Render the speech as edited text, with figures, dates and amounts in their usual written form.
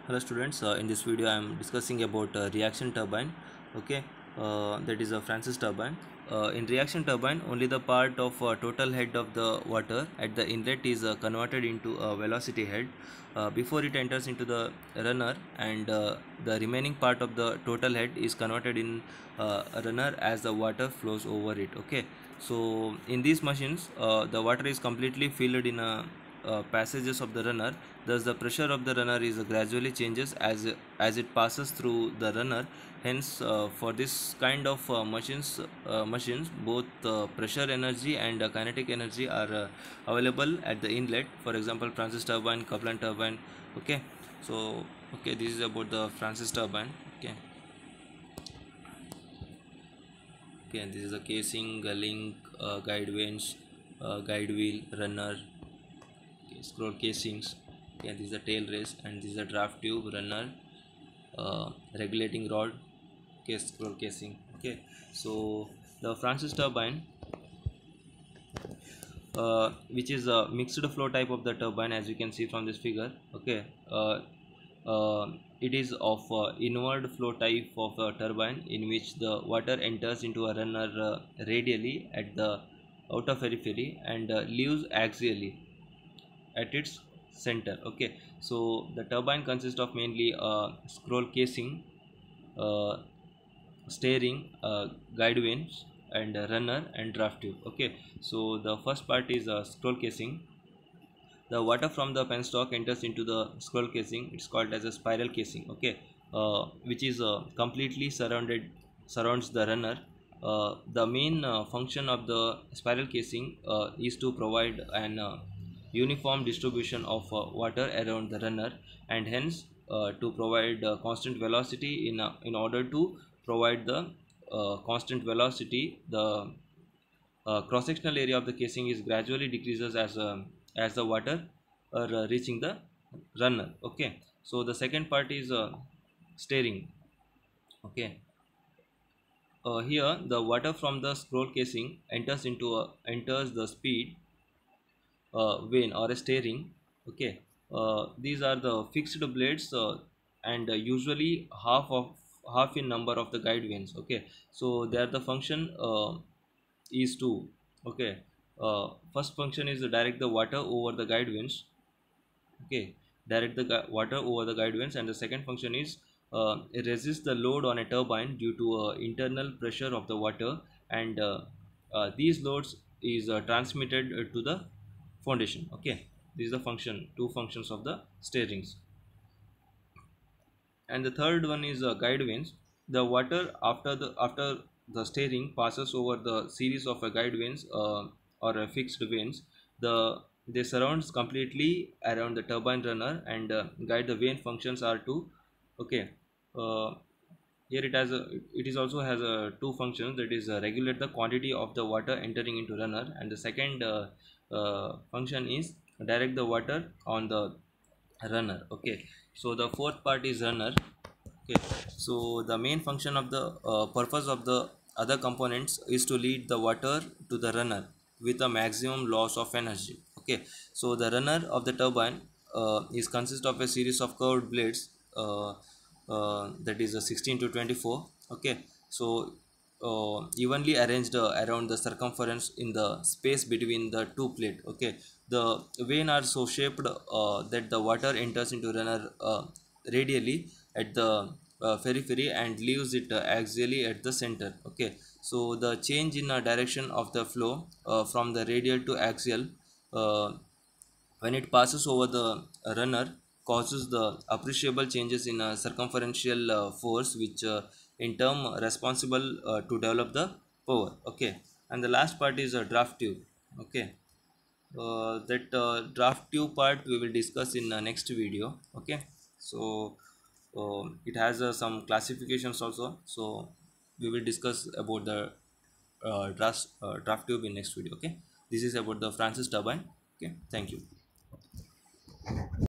Hello students, in this video I am discussing about reaction turbine. Okay, that is a Francis turbine. In reaction turbine, only the part of total head of the water at the inlet is converted into a velocity head before it enters into the runner, and the remaining part of the total head is converted in a runner as the water flows over it. Okay, so in these machines the water is completely filled in a passages of the runner. Thus the pressure of the runner is gradually changes as it passes through the runner. Hence for this kind of machines both pressure energy and kinetic energy are available at the inlet. For example, Francis turbine, Kaplan turbine. Okay, so okay, this is about the Francis turbine. Okay, okay, this is a casing, a link, guide vanes, guide wheel, runner. Okay, scroll casings. Okay, this is a tail race, and this is a draft tube, runner, regulating rod. Okay, scroll casing. Okay, so the Francis turbine, which is a mixed flow type of the turbine, as you can see from this figure. Okay, it is of inward flow type of a turbine in which the water enters into a runner radially at the outer periphery and leaves axially at its center. Okay, so the turbine consists of mainly scroll casing, uh, steering, guide vanes, and runner and draft tube. Okay, so the first part is scroll casing. The water from the penstock enters into the scroll casing. It's called as a spiral casing. Okay, which is completely surrounds the runner. The main function of the spiral casing is to provide an uniform distribution of water around the runner, and hence to provide constant velocity in order to provide the constant velocity. The cross-sectional area of the casing is gradually decreases as the water are reaching the runner. Okay, so the second part is steering. Okay, here the water from the scroll casing enters the speed vane or a steering. Okay, these are the fixed blades, and usually half in number of the guide vanes. Okay, so there the function is to, okay, first function is to direct the water over the guide vanes. Okay, direct the water over the guide vanes, and the second function is it resists the load on a turbine due to internal pressure of the water, and these loads is transmitted to the foundation. Okay, this is the function, two functions of the steerings. And the third one is guide vanes. The water after the steering passes over the series of guide vanes, or fixed vanes. They surrounds completely around the turbine runner, and guide the vane functions are two. Okay, uh, here it is also has two functions, that is regulate the quantity of the water entering into runner, and the second function is direct the water on the runner. Okay, so the fourth part is runner. Okay, so the main function of the purpose of the other components is to lead the water to the runner with a maximum loss of energy. Okay, so the runner of the turbine is consist of a series of curved blades, that is a 16 to 24. Okay, so evenly arranged around the circumference in the space between the two plate. Okay, the vane are so shaped that the water enters into runner radially at the periphery and leaves it axially at the center. Okay, so the change in direction of the flow from the radial to axial uh, when it passes over the runner causes the appreciable changes in circumferential force, which in turn responsible to develop the power. Okay, and the last part is a draft tube. Okay, that draft tube part we will discuss in next video. Okay, so it has some classifications also, so we will discuss about the draft tube in next video. Okay, this is about the Francis turbine. Okay, thank you.